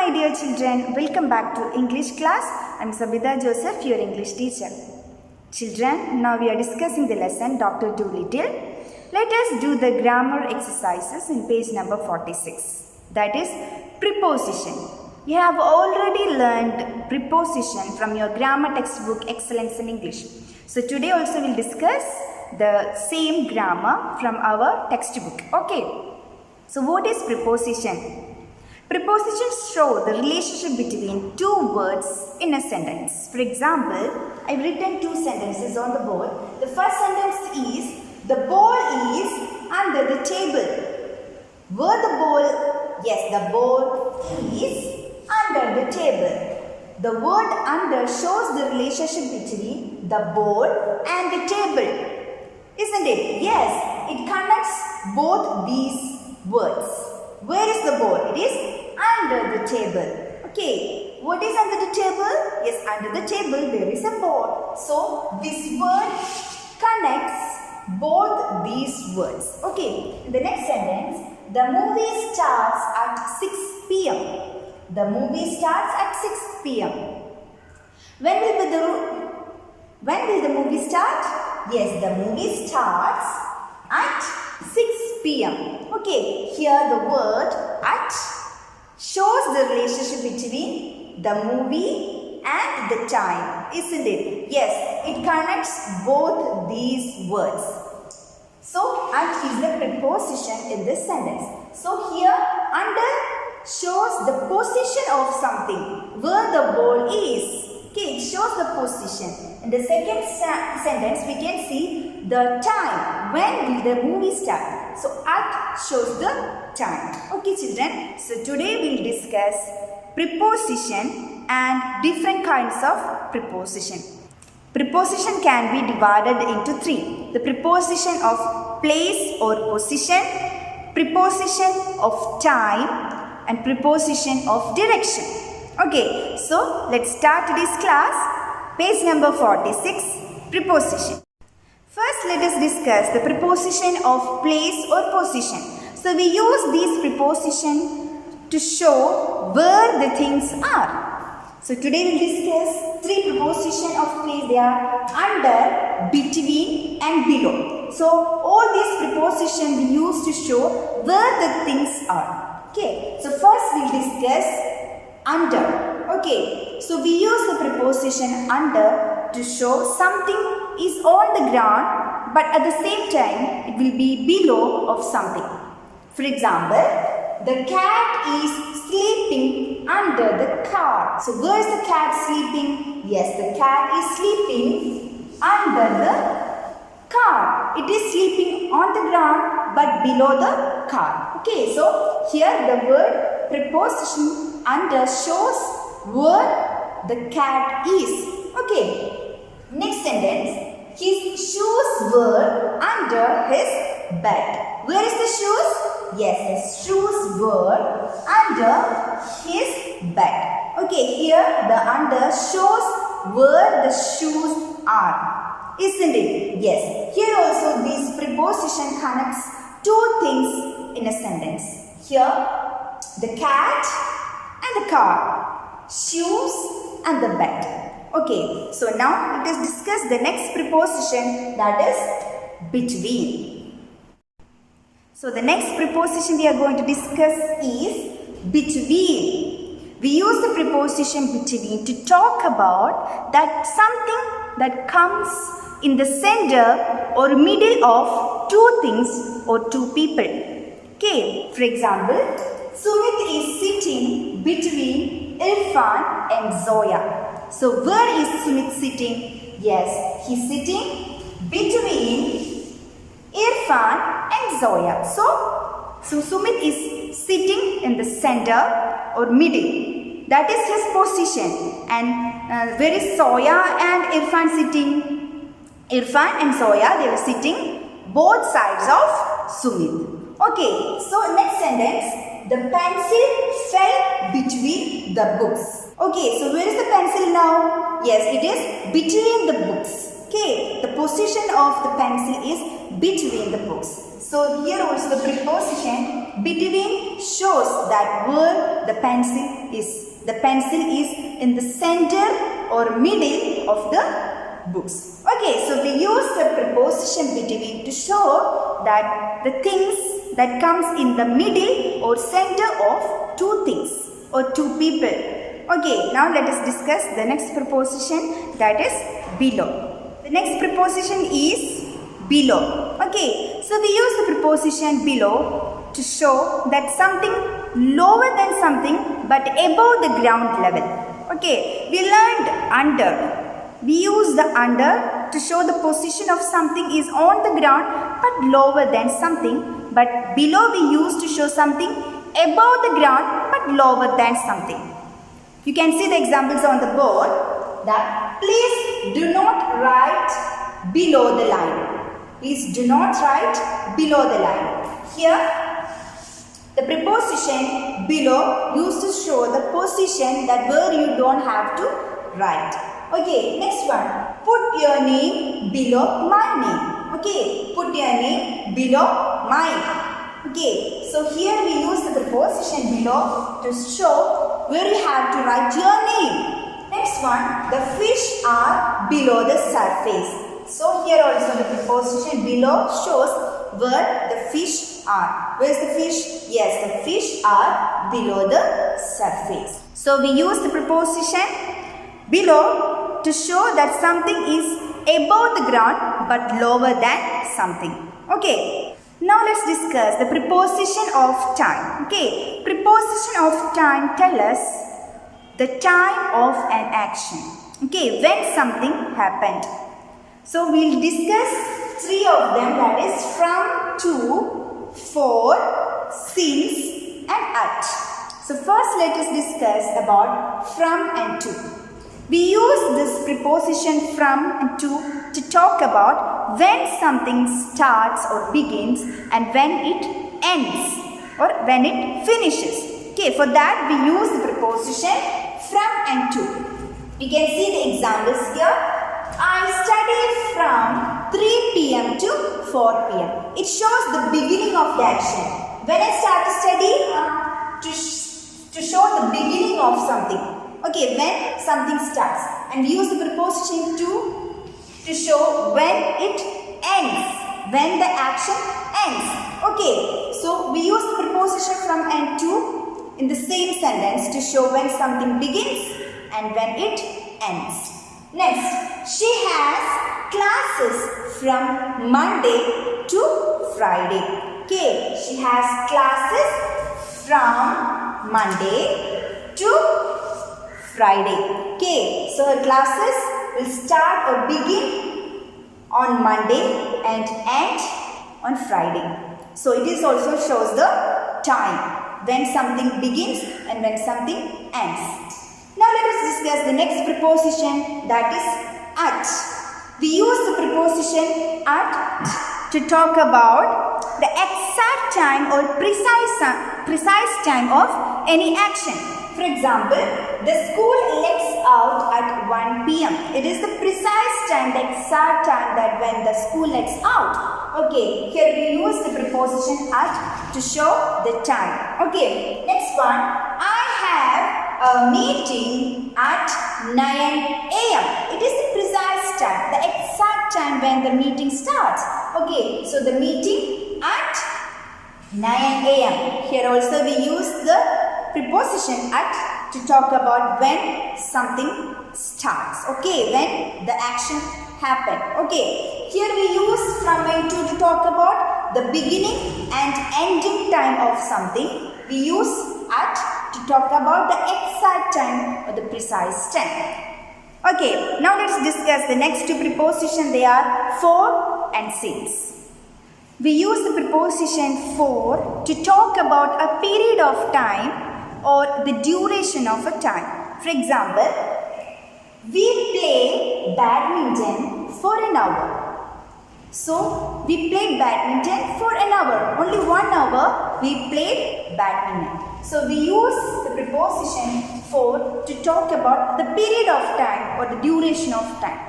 my dear children, welcome back to English class. I am Sabita Joseph, your English teacher. Children, now we are discussing the lesson Dr. Dolittle. Let us do the grammar exercises in page number 46. That is preposition. You have already learned preposition from your grammar textbook Excellence in English. So today also we will discuss the same grammar from our textbook. Okay. So what is preposition? Prepositions show the relationship between two words in a sentence. For example, I have written two sentences on the board. The first sentence is, the ball is under the table. Where the ball? Yes, the ball is under the table. The word under shows the relationship between the ball and the table. Isn't it? Yes, it connects both these words. Where is the ball? It is under the table. Okay, what is under the table? Yes, under the table there is a ball. So this word connects both these words. Okay, in the next sentence, the movie starts at 6 p.m. The movie starts at 6 p.m. When will the movie start? Yes, the movie starts at 6 p.m. Okay, here the word at shows the relationship between the movie and the time, isn't it? Yes, it connects both these words. So, at is the preposition in this sentence. So, here under shows the position of something, where the ball is. Okay, it shows the position. In the second sentence, we can see the time. When will the movie start? So, at shows the time. Okay, children. So, today we will discuss preposition and different kinds of preposition. Preposition can be divided into three. The preposition of place or position, preposition of time, and preposition of direction. Okay, so let's start today's class. Page number 46, preposition. First, let us discuss the preposition of place or position. So, we use these prepositions to show where the things are. So, today we will discuss three prepositions of place. They are under, between and below. So, all these prepositions we use to show where the things are. Okay, so first we will discuss under. Okay, so we use the preposition under to show something is on the ground, but at the same time it will be below of something. For example, the cat is sleeping under the car. So where is the cat sleeping? Yes, the cat is sleeping under the car. It is sleeping on the ground but below the car. Okay, so here the word preposition under shows where the cat is. Okay, next sentence, his shoes were under his bed. Where is the shoes? Yes, his shoes were under his bed. Okay, here the under shows where the shoes are. Isn't it? Yes. Here also this preposition connects two things in a sentence. Here, the cat and the car, shoes and the bed. Okay, so now let us discuss the next preposition, that is between. So the next preposition we are going to discuss is between. We use the preposition between to talk about that something that comes in the center or middle of two things or two people. Okay, for example, Sumit is sitting between Irfan and Zoya. So where is Sumit sitting? Yes, he is sitting between Irfan and Zoya. So Sumit is sitting in the center or middle. That is his position. And where is Zoya and Irfan sitting? Irfan and Zoya, they were sitting both sides of Sumit. Okay, so next sentence, the pencil fell between the books. Okay, so where is the pencil now? Yes, it is between the books. Okay, the position of the pencil is between the books. So here also the preposition between shows that where the pencil is. The pencil is in the center or middle of the books. Okay, so we use the preposition between to show that the things that comes in the middle or center of two things or two people. Okay, now let us discuss the next preposition, that is below. The next preposition is below. Okay, so we use the preposition below to show that something lower than something but above the ground level. Okay, we learned under. We use the under to show the position of something is on the ground but lower than something, but below we use to show something above the ground but lower than something. You can see the examples on the board. That please do not write below the line. Please do not write below the line. Here the preposition below used to show the position that where you don't have to write. Okay, next one. Put your name below my name. Okay, put your name below mine. Okay, so here we use the preposition below to show where you have to write your name. Next one, the fish are below the surface. So here also the preposition below shows where the fish are. Where is the fish? Yes, the fish are below the surface. So we use the preposition below to show that something is above the ground but lower than something. Okay. Now let's discuss the preposition of time. Okay, preposition of time tell us the time of an action. Okay, when something happened. So we'll discuss three of them, that is from, to, for, since and at. So first let us discuss about from and to. We use this preposition from and to talk about when something starts or begins and when it ends or when it finishes. Okay, for that we use the preposition from and to. You can see the examples here. I study from 3 p.m. to 4 p.m. It shows the beginning of the action. When I start to study, to show the beginning of something. Okay, when something starts, and we use the preposition to show when it ends, when the action ends. Okay, so we use the preposition from and to in the same sentence to show when something begins and when it ends. Next, she has classes from Monday to Friday. Okay, she has classes from Monday to Friday. Okay, so her classes will start or begin on Monday and end on Friday. So it is also shows the time when something begins and when something ends. Now let us discuss the next preposition, that is at. We use the preposition at to talk about the exact time or precise time of any action. For example, the school lets out at 1 p.m. It is the precise time, the exact time that when the school lets out. Okay, here we use the preposition at to show the time. Okay, next one. I have a meeting at 9 a.m. It is the precise time, the exact time when the meeting starts. Okay, so the meeting at 9 a.m. Here also we use the preposition at to talk about when something starts. Okay, when the action happened. Okay, here we use from and to talk about the beginning and ending time of something. We use at to talk about the exact time or the precise time. Okay, now let's discuss the next two prepositions. They are for and since. We use the preposition for to talk about a period of time or the duration of a time. For example, we play badminton for an hour. So, we played badminton for an hour. Only 1 hour we played badminton. So, we use the preposition for to talk about the period of time or the duration of time.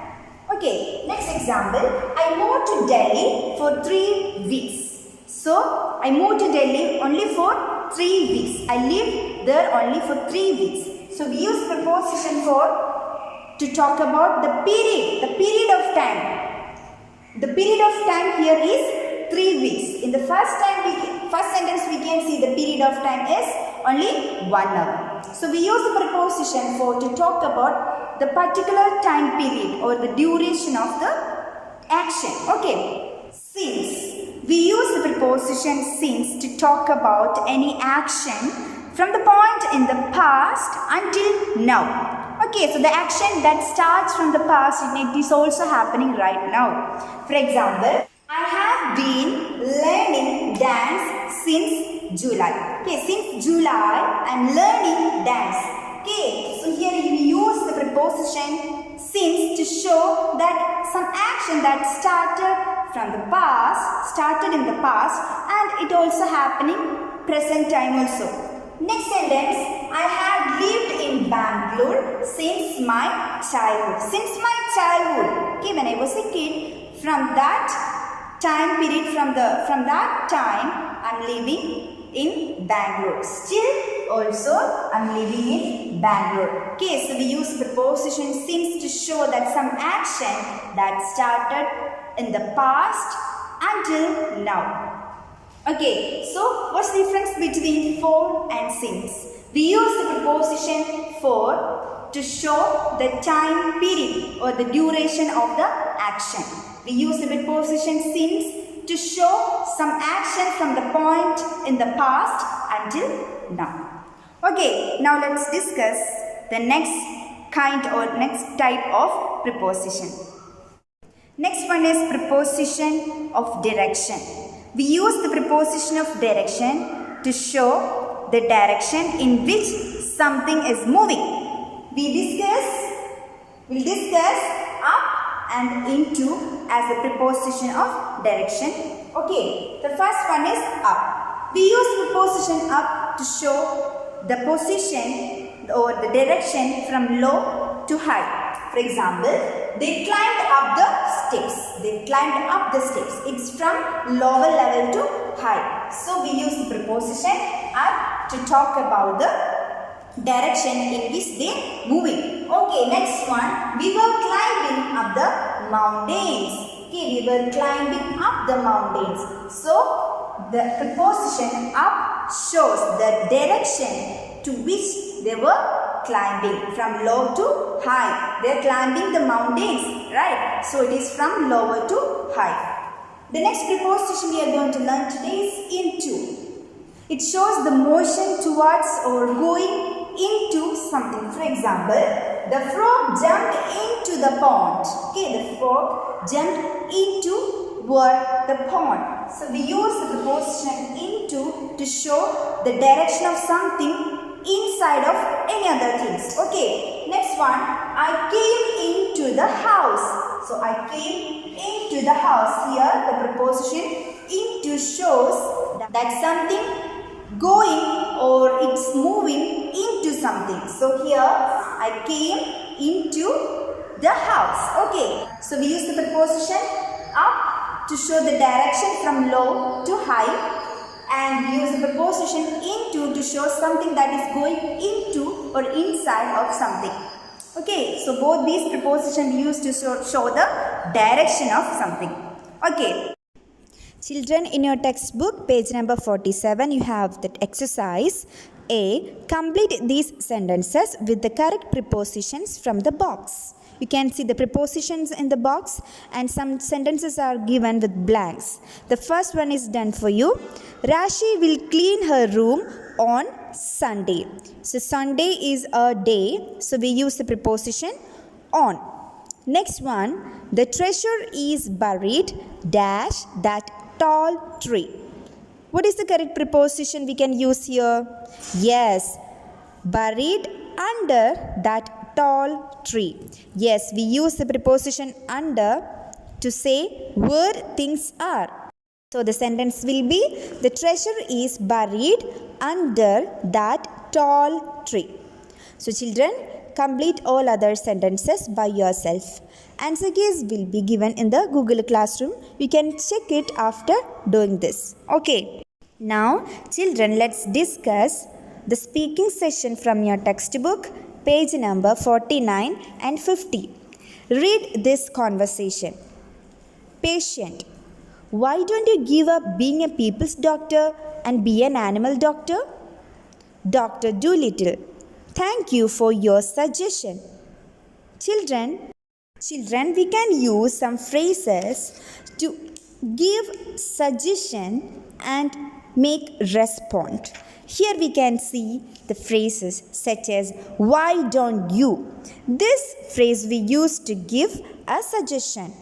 Okay, next example. I moved to Delhi for 3 weeks. So I moved to Delhi only for 3 weeks. I lived there only for 3 weeks. So we use preposition for to talk about the period of time. The period of time here is 3 weeks. In the first sentence we can see the period of time is only 1 hour. So we use the preposition for to talk about the particular time period or the duration of the action. Okay. Since. We use the preposition since to talk about any action from the point in the past until now. Okay, so the action that starts from the past, it is also happening right now. For example, I have been learning dance since July. Okay, since July, I am learning dance. Okay, so here we use the preposition since to show that some action that started in the past and it also happening present time also. Next sentence, I had lived in Bangalore since my childhood. Since my childhood, okay, when I was a kid, from that time period, from that time, I'm living in Bangalore. Still also, I'm living in Bangalore. Okay, so we use preposition since to show that some action that started in the past until now. Okay, so what's the difference between for and since? We use the preposition for to show the time period or the duration of the action. We use the preposition since to show some action from the point in the past until now. Okay, now let's discuss the next kind or next type of preposition. Next one is preposition of direction. We use the preposition of direction to show the direction in which something is moving. We'll discuss up and into as a preposition of direction. Okay, the first one is up. We use preposition up to show the position or the direction from low to high. For example, they climbed up the steps. It's from lower level to high. So we use the preposition up to talk about the direction in which they moving. Okay, next one. We were climbing up the mountains. Okay, we were climbing up the mountains. So the preposition up shows the direction to which they were climbing from low to high. They are climbing the mountains, right? So it is from lower to high. The next preposition we are going to learn today is into. It shows the motion towards or going into something. For example, the frog jumped into the pond. Okay, the frog jumped into the pond. So we use the preposition into to show the direction of something inside of any other things. Okay, next one, I came into the house. So I came into the house. Here the preposition into shows that something going or it's moving into something. So here I came into the house. Okay, so we use the preposition up to show the direction from low to high, and we use the preposition into to show something that is going into or inside of something. Okay, so both these prepositions used to show the direction of something. Okay. Children, in your textbook, page number 47, you have that exercise A. Complete these sentences with the correct prepositions from the box. You can see the prepositions in the box and some sentences are given with blanks. The first one is done for you. Rashi will clean her room on Sunday. So Sunday is a day, so we use the preposition on. Next one, the treasure is buried dash that tall tree. What is the correct preposition we can use here? Yes, buried under that tall tree. Yes, we use the preposition under to say where things are. So the sentence will be, the treasure is buried under that tall tree. So children, complete all other sentences by yourself. Answer keys will be given in the Google Classroom. You can check it after doing this. Okay. Now, children, let's discuss the speaking session from your textbook, page number 49 and 50. Read this conversation. Patient. Why don't you give up being a people's doctor and be an animal doctor? Dr. Dolittle. Thank you for your suggestion. Children, we can use some phrases to give suggestion and make response. Here we can see the phrases such as why don't you? This phrase we use to give a suggestion.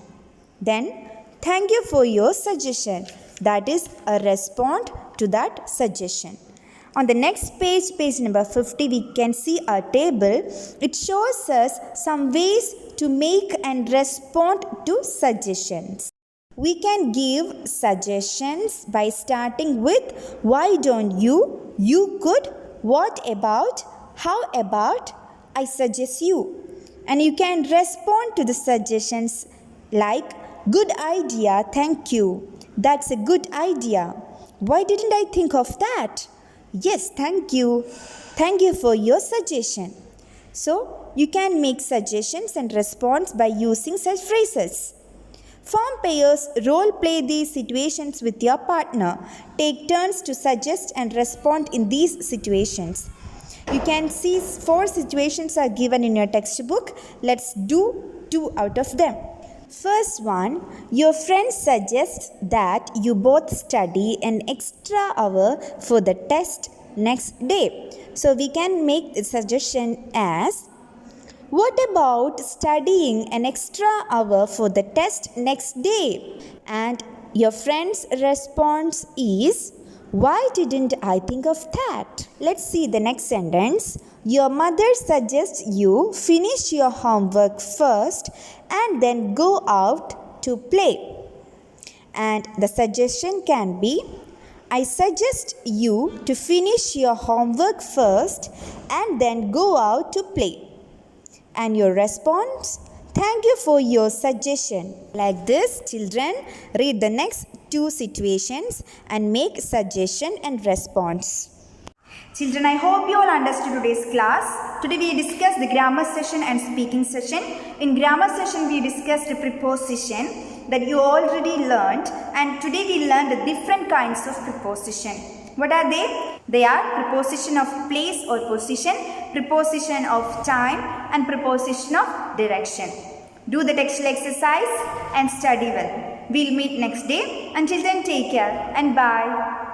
Then thank you for your suggestion. That is a response to that suggestion. On the next page, page number 50, we can see a table. It shows us some ways to make and respond to suggestions. We can give suggestions by starting with why don't you, you could, what about, how about, I suggest you. And you can respond to the suggestions like good idea, thank you. That's a good idea. Why didn't I think of that? Yes, thank you. Thank you for your suggestion. So, you can make suggestions and response by using such phrases. Form pairs role play these situations with your partner. Take turns to suggest and respond in these situations. You can see 4 situations are given in your textbook. Let's do 2 out of them. First one, your friend suggests that you both study an extra hour for the test next day. So we can make the suggestion as, what about studying an extra hour for the test next day? And your friend's response is, why didn't I think of that? Let's see the next sentence. Your mother suggests you finish your homework first and then go out to play. And the suggestion can be, I suggest you to finish your homework first and then go out to play. And your response, thank you for your suggestion. Like this, children, read the next 2 situations and make suggestion and response. Children, I hope you all understood today's class. Today we discussed the grammar session and speaking session. In grammar session we discussed a preposition that you already learned, and today we learned the different kinds of preposition. What are they? They are preposition of place or position, preposition of time, and preposition of direction. Do the textual exercise and study well. We'll meet next day. Until then, take care and bye.